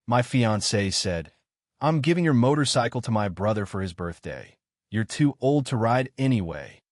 My fiancée said, "I'm giving your motorcycle to my brother for his birthday. You're too old to ride anyway."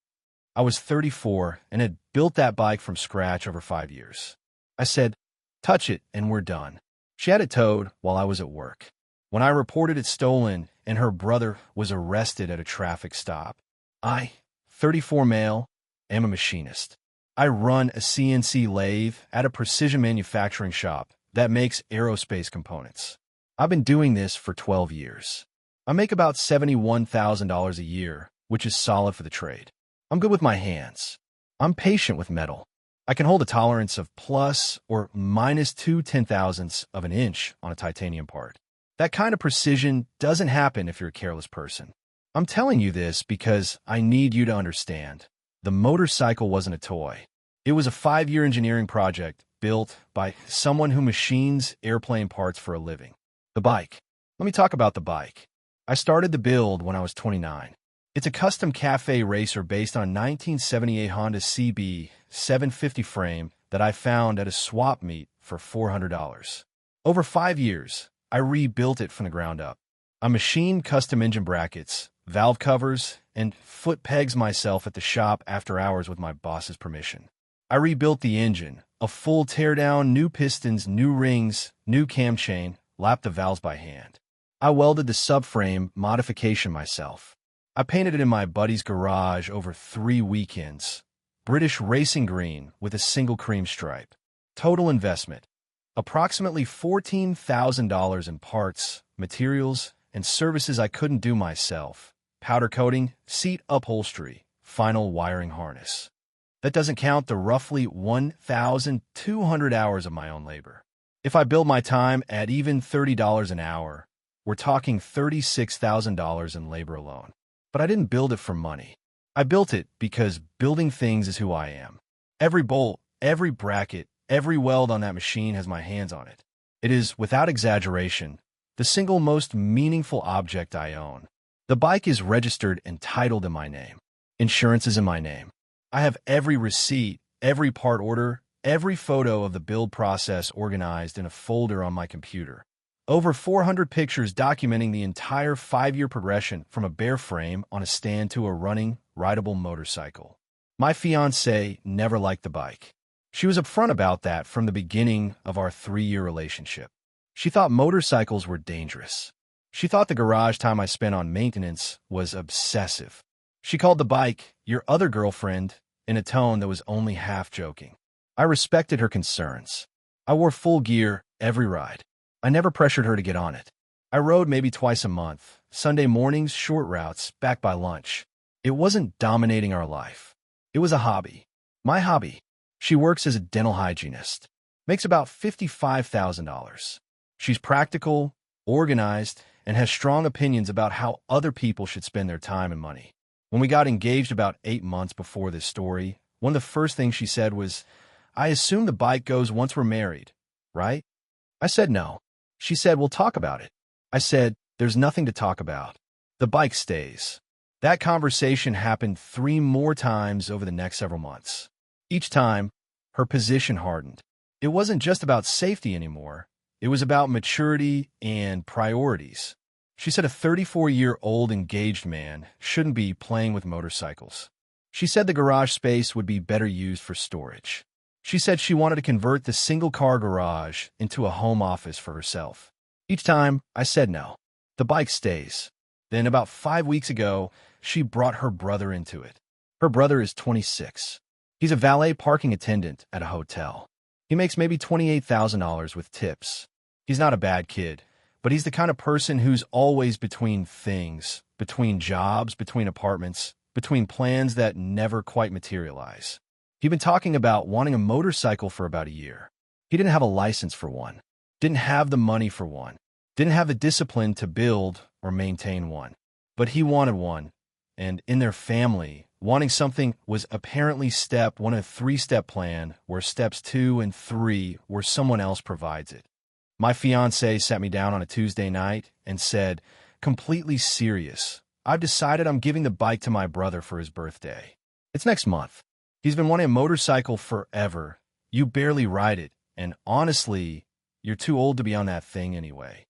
I was 34 and had built that bike from scratch over 5 years. I said, "Touch it and we're done." She had it towed while I was at work. When I reported it stolen and her brother was arrested at a traffic stop, I, 34 male, am a machinist. I run a CNC lathe at a precision manufacturing shop that makes aerospace components. I've been doing this for 12 years. I make about $71,000 a year, which is solid for the trade. I'm good with my hands. I'm patient with metal. I can hold a tolerance of plus or minus 2/10,000ths of an inch on a titanium part. That kind of precision doesn't happen if you're a careless person. I'm telling you this because I need you to understand. The motorcycle wasn't a toy. It was a 5-year engineering project built by someone who machines airplane parts for a living. The bike. Let me talk about the bike. I started the build when I was 29. It's a custom cafe racer based on a 1978 Honda CB 750 frame that I found at a swap meet for $400. Over 5 years, I rebuilt it from the ground up. I machined custom engine brackets, valve covers, and foot pegs myself at the shop after hours with my boss's permission. I rebuilt the engine, a full teardown, new pistons, new rings, new cam chain, lapped the valves by hand. I welded the subframe modification myself. I painted it in my buddy's garage over 3 weekends. British racing green with a single cream stripe. Total investment, approximately $14,000 in parts, materials, and services I couldn't do myself. Powder coating, seat upholstery, final wiring harness. That doesn't count the roughly 1,200 hours of my own labor. If I bill my time at even $30 an hour, we're talking $36,000 in labor alone. But I didn't build it for money. I built it because building things is who I am. Every bolt, every bracket, every weld on that machine has my hands on it. It is, without exaggeration, the single most meaningful object I own. The bike is registered and titled in my name. Insurance is in my name. I have every receipt, every part order, every photo of the build process organized in a folder on my computer. Over 400 pictures documenting the entire 5-year progression from a bare frame on a stand to a running, rideable motorcycle. My fiancée never liked the bike. She was upfront about that from the beginning of our 3-year relationship. She thought motorcycles were dangerous. She thought the garage time I spent on maintenance was obsessive. She called the bike "your other girlfriend" in a tone that was only half joking. I respected her concerns. I wore full gear every ride. I never pressured her to get on it. I rode maybe twice a month, Sunday mornings, short routes, back by lunch. It wasn't dominating our life. It was a hobby. My hobby. She works as a dental hygienist. Makes about $55,000. She's practical, organized, and has strong opinions about how other people should spend their time and money. When we got engaged about 8 months before this story, one of the first things she said was, "I assume the bike goes once we're married, right?" I said no. She said, "We'll talk about it." I said, "There's nothing to talk about. The bike stays." That conversation happened 3 more times over the next several months. Each time, her position hardened. It wasn't just about safety anymore. It was about maturity and priorities. She said a 34-year-old engaged man shouldn't be playing with motorcycles. She said the garage space would be better used for storage. She said she wanted to convert the single-car garage into a home office for herself. Each time, I said no. The bike stays. Then, about 5 weeks ago, she brought her brother into it. Her brother is 26. He's a valet parking attendant at a hotel. He makes maybe $28,000 with tips. He's not a bad kid, but he's the kind of person who's always between things, between jobs, between apartments, between plans that never quite materialize. He'd been talking about wanting a motorcycle for about a year. He didn't have a license for one, didn't have the money for one, didn't have the discipline to build or maintain one. But he wanted one, and in their family, wanting something was apparently step 1 of a 3-step plan, where steps 2 and 3 were someone else provides it. My fiancée sat me down on a Tuesday night and said, completely serious, "I've decided I'm giving the bike to my brother for his birthday. It's next month. He's been wanting a motorcycle forever. You barely ride it, and honestly, You're too old to be on that thing anyway.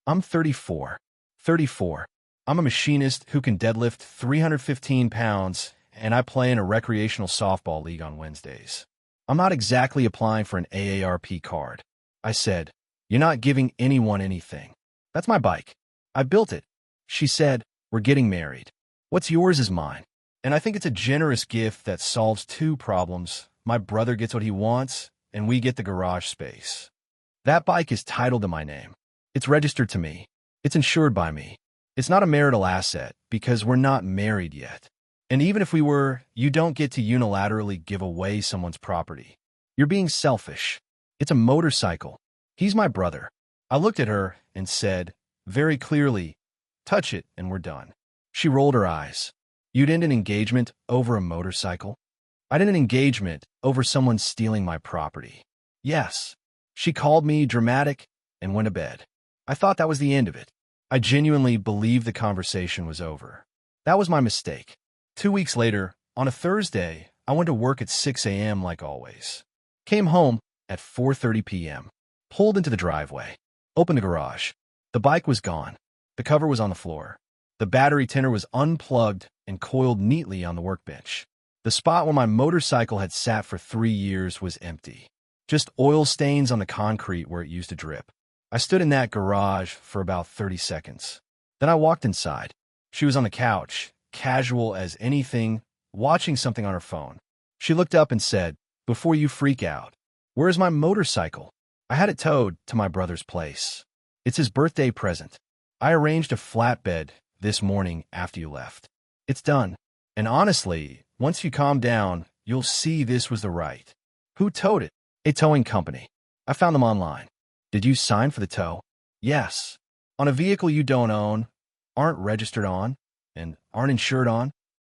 I'm 34. 34. I'm a machinist who can deadlift 315 pounds, and I play in a recreational softball league on Wednesdays. I'm not exactly applying for an AARP card. I said, you're not giving anyone anything. That's my bike. I built it. She said, we're getting married. What's yours is mine. And I think it's a generous gift that solves two problems. My brother gets what he wants, and we get the garage space. That bike is titled to my name. It's registered to me. It's insured by me. It's not a marital asset because we're not married yet. And even if we were, you don't get to unilaterally give away someone's property. You're being selfish. It's a motorcycle. He's my brother. I looked at her and said, very clearly, touch it and we're done. She rolled her eyes. You'd end an engagement over a motorcycle? I'd end an engagement over someone stealing my property. Yes. She called me dramatic and went to bed. I thought that was the end of it. I genuinely believed the conversation was over. That was my mistake. 2 weeks later, on a Thursday, I went to work at 6 a.m. like always. Came home at 4:30 p.m. Pulled into the driveway. Opened the garage. The bike was gone. The cover was on the floor. The battery tender was unplugged and coiled neatly on the workbench. The spot where my motorcycle had sat for 3 years was empty. Just oil stains on the concrete where it used to drip. I stood in that garage for about 30 seconds. Then I walked inside. She was on the couch, casual as anything, watching something on her phone. She looked up and said, before you freak out, where's my motorcycle? I had it towed to my brother's place. It's his birthday present. I arranged a flatbed this morning after you left. It's done. And honestly, once you calm down, you'll see this was the right. Who towed it? A towing company. I found them online. Did you sign for the tow? Yes. On a vehicle you don't own, aren't registered on, and aren't insured on?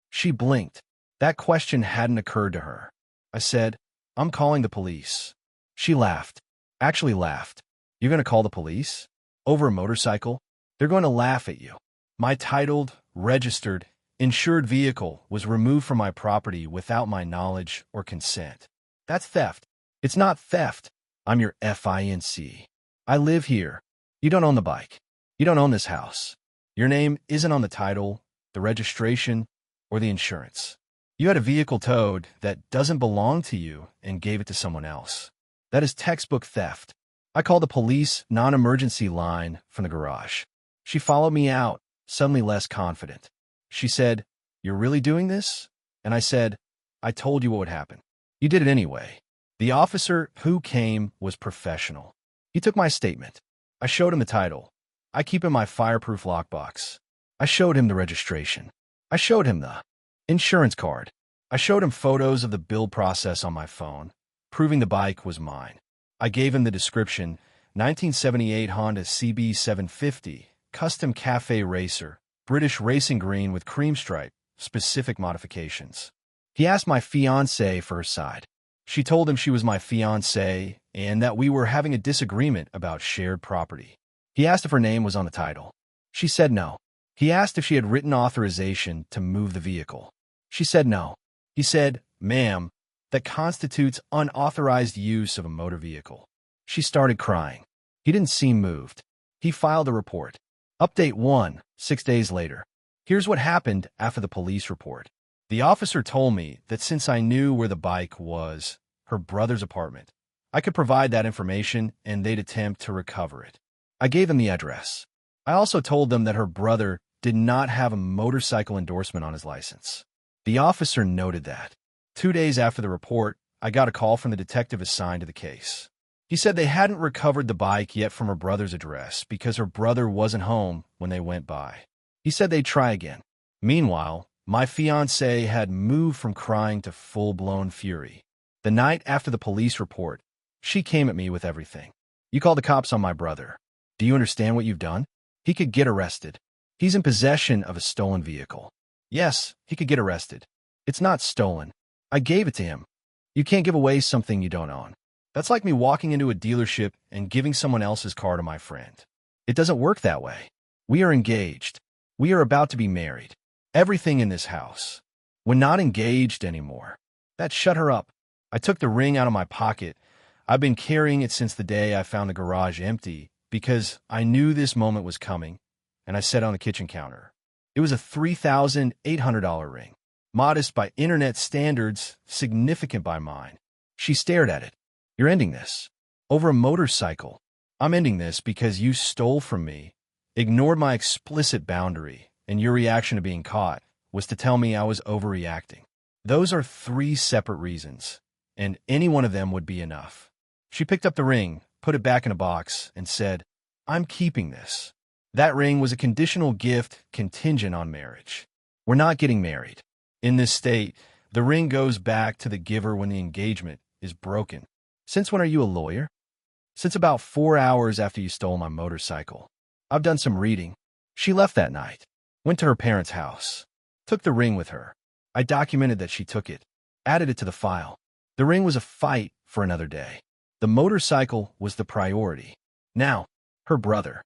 She blinked. That question hadn't occurred to her. I said, I'm calling the police. She laughed. Actually laughed. You're going to call the police? Over a motorcycle? They're going to laugh at you. My titled, registered, insured vehicle was removed from my property without my knowledge or consent. That's theft. It's not theft. I'm your fiancé. I live here. You don't own the bike. You don't own this house. Your name isn't on the title, the registration, or the insurance. You had a vehicle towed that doesn't belong to you and gave it to someone else. That is textbook theft. I called the police non-emergency line from the garage. She followed me out, suddenly less confident. She said, you're really doing this? And I said, I told you what would happen. You did it anyway. The officer who came was professional. He took my statement. I showed him the title. I keep in my fireproof lockbox. I showed him the registration. I showed him the insurance card. I showed him photos of the build process on my phone, proving the bike was mine. I gave him the description, 1978 Honda CB 750, custom cafe racer, British racing green with cream stripe, specific modifications. He asked my fiancée for her side. She told him she was my fiancée and that we were having a disagreement about shared property. He asked if her name was on the title. She said no. He asked if she had written authorization to move the vehicle. She said no. He said, ma'am, that constitutes unauthorized use of a motor vehicle. She started crying. He didn't seem moved. He filed a report. Update 1, 6 days later. Here's what happened after the police report. The officer told me that since I knew where the bike was, her brother's apartment, I could provide that information and they'd attempt to recover it. I gave them the address. I also told them that her brother did not have a motorcycle endorsement on his license. The officer noted that. 2 days after the report, I got a call from the detective assigned to the case. He said they hadn't recovered the bike yet from her brother's address because her brother wasn't home when they went by. He said they'd try again. Meanwhile, my fiancée had moved from crying to full-blown fury. The night after the police report, she came at me with everything. You called the cops on my brother. Do you understand what you've done? He could get arrested. He's in possession of a stolen vehicle. Yes, he could get arrested. It's not stolen. I gave it to him. You can't give away something you don't own. That's like me walking into a dealership and giving someone else's car to my friend. It doesn't work that way. We are engaged. We are about to be married. Everything in this house. We're not engaged anymore. That shut her up. I took the ring out of my pocket. I've been carrying it since the day I found the garage empty because I knew this moment was coming, and I set it on the kitchen counter. It was a $3,800 ring. Modest by internet standards, significant by mine. She stared at it. You're ending this. Over a motorcycle. I'm ending this because you stole from me, ignored my explicit boundary, and your reaction to being caught was to tell me I was overreacting. Those are 3 separate reasons, and any one of them would be enough. She picked up the ring, put it back in a box, and said, I'm keeping this. That ring was a conditional gift contingent on marriage. We're not getting married. In this state, the ring goes back to the giver when the engagement is broken. Since when are you a lawyer? Since about 4 hours after you stole my motorcycle. I've done some reading. She left that night, went to her parents' house, took the ring with her. I documented that she took it, added it to the file. The ring was a fight for another day. The motorcycle was the priority. Now, her brother,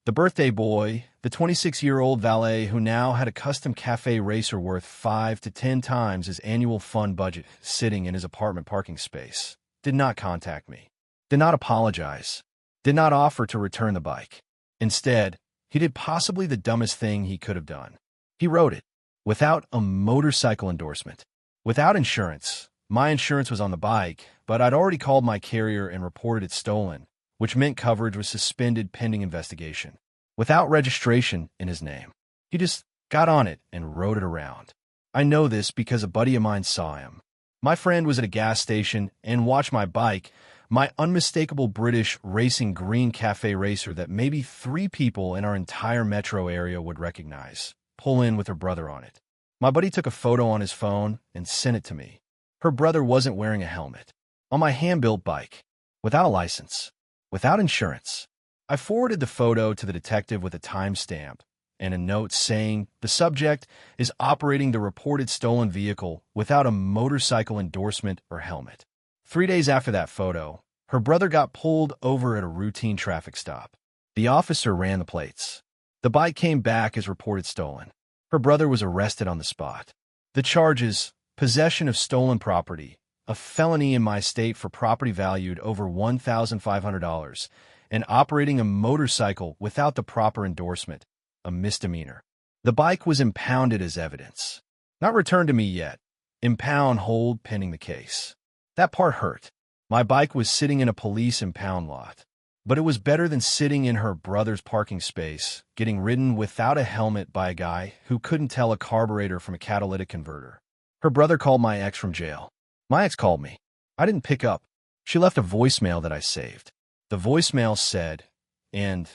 the birthday boy, the 26-year-old valet who now had a custom cafe racer worth 5 to 10 times his annual fund budget sitting in his apartment parking space, did not contact me, did not apologize, did not offer to return the bike. Instead, he did possibly the dumbest thing he could have done. He wrote it, without a motorcycle endorsement, without insurance. My insurance was on the bike, but I'd already called my carrier and reported it stolen, which meant coverage was suspended pending investigation. Without registration in his name. He just got on it and rode it around. I know this because a buddy of mine saw him. My friend was at a gas station and watched my bike, my unmistakable British racing green cafe racer that maybe 3 people in our entire metro area would recognize, pull in with her brother on it. My buddy took a photo on his phone and sent it to me. Her brother wasn't wearing a helmet. On my hand-built bike. Without a license. Without insurance. I forwarded the photo to the detective with a timestamp and a note saying the subject is operating the reported stolen vehicle without a motorcycle endorsement or helmet. 3 days after that photo, her brother got pulled over at a routine traffic stop. The officer ran the plates. The bike came back as reported stolen. Her brother was arrested on the spot. The charges: possession of stolen property, a felony in my state for property valued over $1,500, and operating a motorcycle without the proper endorsement, a misdemeanor. The bike was impounded as evidence. Not returned to me yet. Impound hold pending the case. That part hurt. My bike was sitting in a police impound lot. But it was better than sitting in her brother's parking space, getting ridden without a helmet by a guy who couldn't tell a carburetor from a catalytic converter. Her brother called my ex from jail. My ex called me. I didn't pick up. She left a voicemail that I saved. The voicemail said, and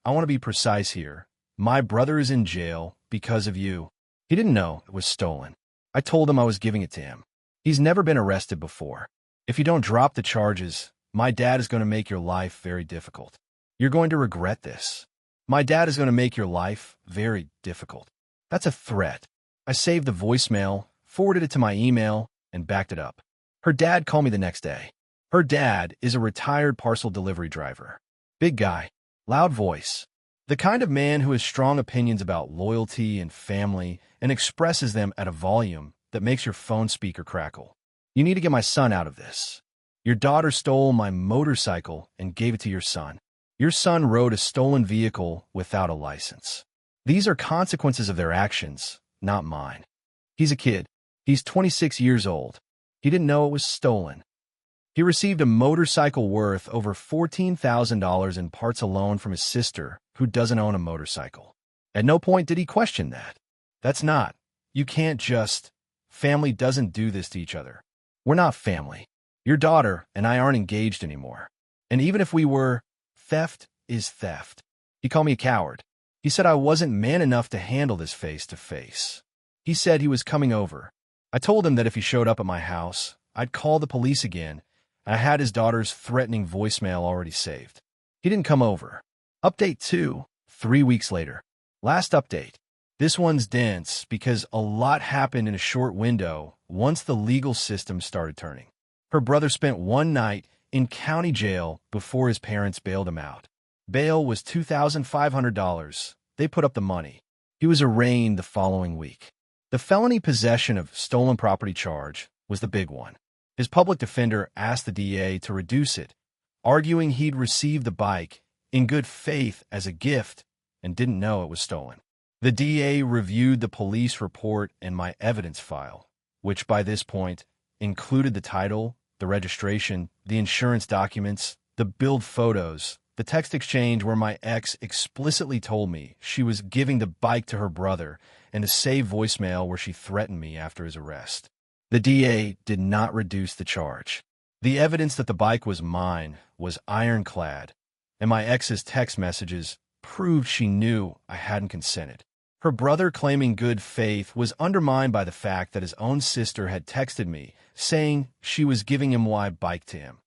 I want to be precise here, my brother is in jail because of you. He didn't know it was stolen. I told him I was giving it to him. He's never been arrested before. If you don't drop the charges, my dad is going to make your life very difficult. You're going to regret this. My dad is going to make your life very difficult. That's a threat. I saved the voicemail, forwarded it to my email, and backed it up. Her dad called me the next day. Her dad is a retired parcel delivery driver. Big guy, loud voice. The kind of man who has strong opinions about loyalty and family and expresses them at a volume that makes your phone speaker crackle. You need to get my son out of this. Your daughter stole my motorcycle and gave it to your son. Your son rode a stolen vehicle without a license. These are consequences of their actions, not mine. He's a kid. He's 26 years old. He didn't know it was stolen. He received a motorcycle worth over $14,000 in parts alone from his sister, who doesn't own a motorcycle. At no point did he question that. That's not. You can't just. Family doesn't do this to each other. We're not family. Your daughter and I aren't engaged anymore. And even if we were, theft is theft. He called me a coward. He said I wasn't man enough to handle this face to face. He said he was coming over. I told him that if he showed up at my house, I'd call the police again. I had his daughter's threatening voicemail already saved. He didn't come over. Update 2, 3 weeks later. Last update. This one's dense because a lot happened in a short window once the legal system started turning. Her brother spent one night in county jail before his parents bailed him out. Bail was $2,500. They put up the money. He was arraigned the following week. The felony possession of stolen property charge was the big one. His public defender asked the DA to reduce it, arguing he'd received the bike in good faith as a gift and didn't know it was stolen. The DA reviewed the police report and my evidence file, which by this point included the title, the registration, the insurance documents, the billed photos, the text exchange where my ex explicitly told me she was giving the bike to her brother, and a saved voicemail where she threatened me after his arrest. The DA did not reduce the charge. The evidence that the bike was mine was ironclad, and my ex's text messages proved she knew I hadn't consented. Her brother claiming good faith was undermined by the fact that his own sister had texted me saying she was giving him my bike to him,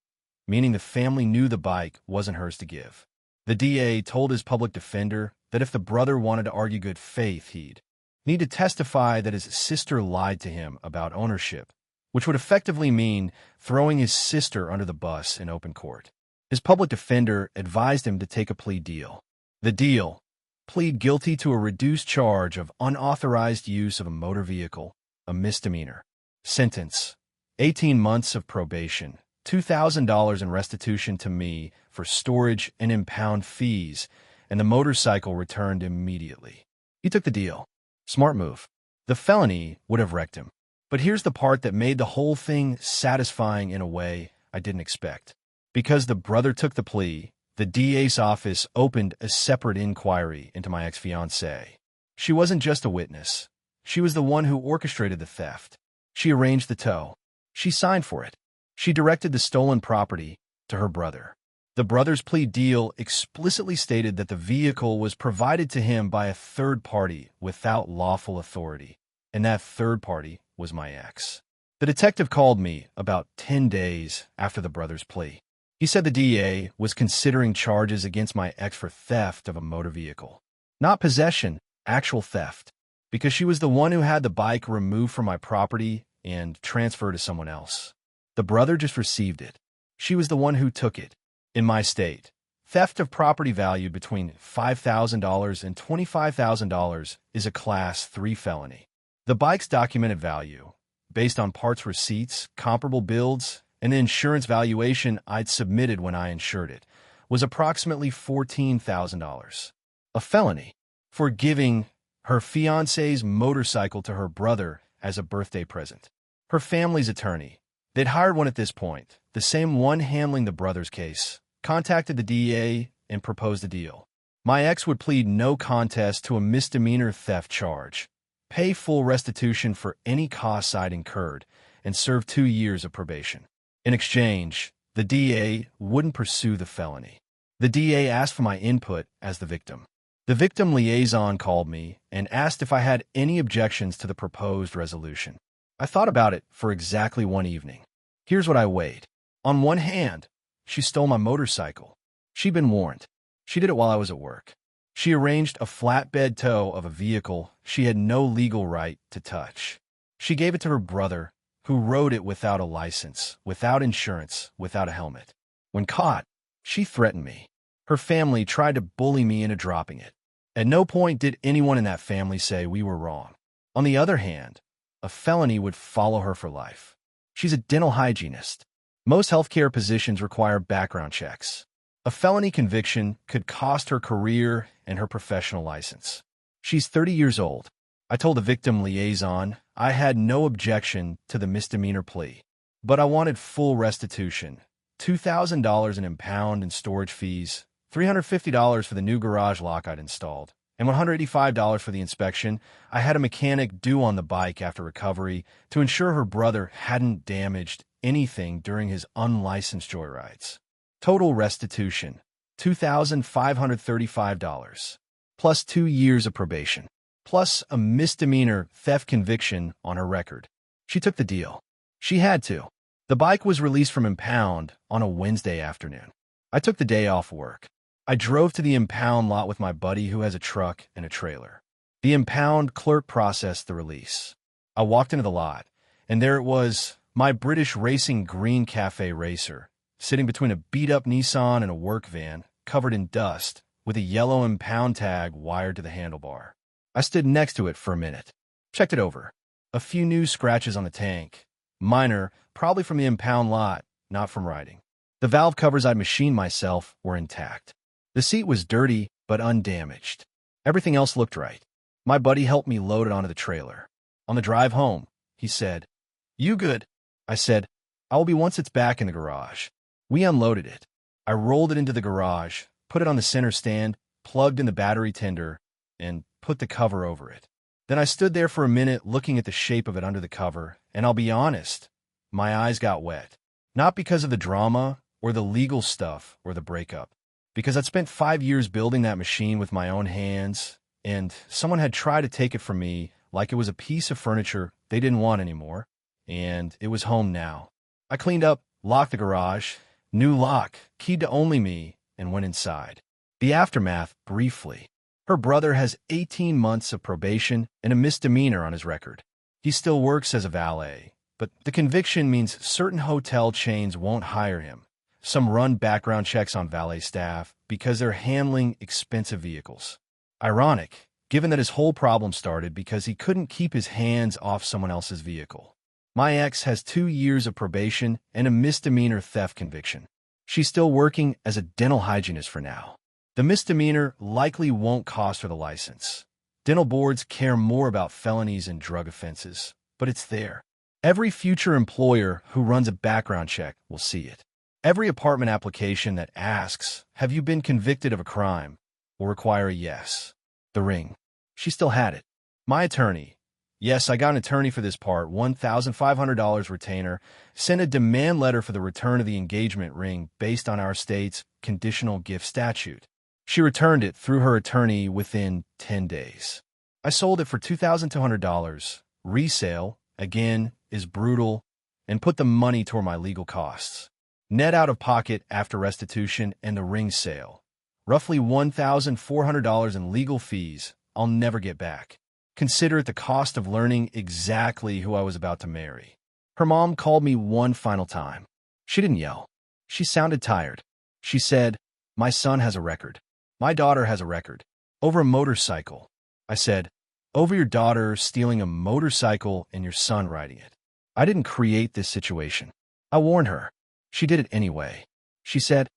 meaning the family knew the bike wasn't hers to give. The DA told his public defender that if the brother wanted to argue good faith, he'd need to testify that his sister lied to him about ownership, which would effectively mean throwing his sister under the bus in open court. His public defender advised him to take a plea deal. The deal: plead guilty to a reduced charge of unauthorized use of a motor vehicle, a misdemeanor. Sentence: 18 months of probation, $2,000 in restitution to me for storage and impound fees, and the motorcycle returned immediately. He took the deal. Smart move. The felony would have wrecked him. But here's the part that made the whole thing satisfying in a way I didn't expect. Because the brother took the plea, the DA's office opened a separate inquiry into my ex-fiancée. She wasn't just a witness. She was the one who orchestrated the theft. She arranged the tow. She signed for it. She directed the stolen property to her brother. The brother's plea deal explicitly stated that the vehicle was provided to him by a third party without lawful authority, and that third party was my ex. The detective called me about 10 days after the brother's plea. He said the DA was considering charges against my ex for theft of a motor vehicle. Not possession, actual theft, because she was the one who had the bike removed from my property and transferred to someone else. The brother just received it. She was the one who took it. In my state, theft of property valued between $5,000 and $25,000 is a Class 3 felony. The bike's documented value, based on parts receipts, comparable builds, and the insurance valuation I'd submitted when I insured it, was approximately $14,000. A felony for giving her fiancé's motorcycle to her brother as a birthday present. Her family's attorney, they'd hired one at this point, the same one handling the brother's case, contacted the DA and proposed a deal. My ex would plead no contest to a misdemeanor theft charge, pay full restitution for any costs I'd incurred, and serve 2 years of probation. In exchange, the DA wouldn't pursue the felony. The DA asked for my input as the victim. The victim liaison called me and asked if I had any objections to the proposed resolution. I thought about it for exactly one evening. Here's what I weighed. On one hand, she stole my motorcycle. She'd been warned. She did it while I was at work. She arranged a flatbed tow of a vehicle she had no legal right to touch. She gave it to her brother, who rode it without a license, without insurance, without a helmet. When caught, she threatened me. Her family tried to bully me into dropping it. At no point did anyone in that family say we were wrong. On the other hand, a felony would follow her for life. She's a dental hygienist. Most healthcare positions require background checks. A felony conviction could cost her career and her professional license. She's 30 years old. I told the victim liaison I had no objection to the misdemeanor plea, but I wanted full restitution, $2,000 in impound and storage fees, $350 for the new garage lock I'd installed, and $185 for the inspection I had a mechanic do on the bike after recovery to ensure her brother hadn't damaged anything during his unlicensed joyrides. Total restitution, $2,535, plus 2 years of probation, plus a misdemeanor theft conviction on her record. She took the deal. She had to. The bike was released from impound on a Wednesday afternoon. I took the day off work. I drove to the impound lot with my buddy who has a truck and a trailer. The impound clerk processed the release. I walked into the lot, and there it was, my British racing green cafe racer, sitting between a beat-up Nissan and a work van, covered in dust, with a yellow impound tag wired to the handlebar. I stood next to it for a minute, checked it over. A few new scratches on the tank, Minor, probably from the impound lot, not from riding. The valve covers I'd machined myself were intact. The seat was dirty, but undamaged. Everything else looked right. My buddy helped me load it onto the trailer. On the drive home, he said, "You good?" I said, "I will be once it's back in the garage." We unloaded it. I rolled it into the garage, put it on the center stand, plugged in the battery tender, and put the cover over it. Then I stood there for a minute looking at the shape of it under the cover, and I'll be honest, my eyes got wet. Not because of the drama, or the legal stuff, or the breakup. Because I'd spent 5 years building that machine with my own hands, and someone had tried to take it from me like it was a piece of furniture they didn't want anymore, and it was home now. I cleaned up, locked the garage, new lock, keyed to only me, and went inside. The aftermath, briefly. Her brother has 18 months of probation and a misdemeanor on his record. He still works as a valet, but the conviction means certain hotel chains won't hire him. Some run background checks on valet staff because they're handling expensive vehicles. Ironic, given that his whole problem started because he couldn't keep his hands off someone else's vehicle. My ex has 2 years of probation and a misdemeanor theft conviction. She's still working as a dental hygienist for now. The misdemeanor likely won't cost her the license. Dental boards care more about felonies and drug offenses, but it's there. Every future employer who runs a background check will see it. Every apartment application that asks, "Have you been convicted of a crime?" will require a yes. The ring. She still had it. My attorney. Yes, I got an attorney for this part, $1,500 retainer, sent a demand letter for the return of the engagement ring based on our state's conditional gift statute. She returned it through her attorney within 10 days. I sold it for $2,200. Resale, again, is brutal, and put the money toward my legal costs. Net out of pocket after restitution and the ring sale. Roughly $1,400 in legal fees I'll never get back. Consider it the cost of learning exactly who I was about to marry. Her mom called me one final time. She didn't yell. She sounded tired. She said, "My son has a record. My daughter has a record. Over a motorcycle." I said, "Over your daughter stealing a motorcycle and your son riding it." I didn't create this situation. I warned her. She did it anyway. She said,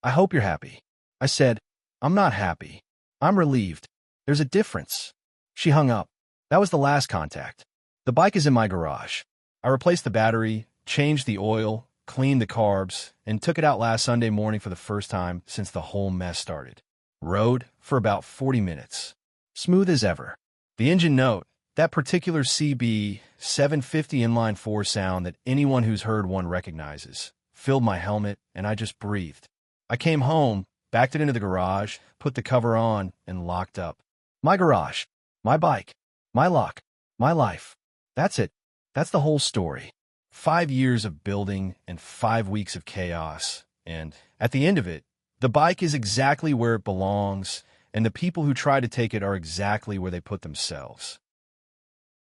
"I hope you're happy." I said, "I'm not happy. I'm relieved. There's a difference." She hung up. That was the last contact. The bike is in my garage. I replaced the battery, changed the oil, cleaned the carbs, and took it out last Sunday morning for the first time since the whole mess started. Rode for about 40 minutes. Smooth as ever. The engine note, that particular CB 750 inline-4 sound that anyone who's heard one recognizes, filled my helmet, and I just breathed. I came home, backed it into the garage, put the cover on, and locked up. My garage. My bike. My lock. My life. That's it. That's the whole story. 5 years of building and 5 weeks of chaos. And at the end of it, the bike is exactly where it belongs, and the people who try to take it are exactly where they put themselves.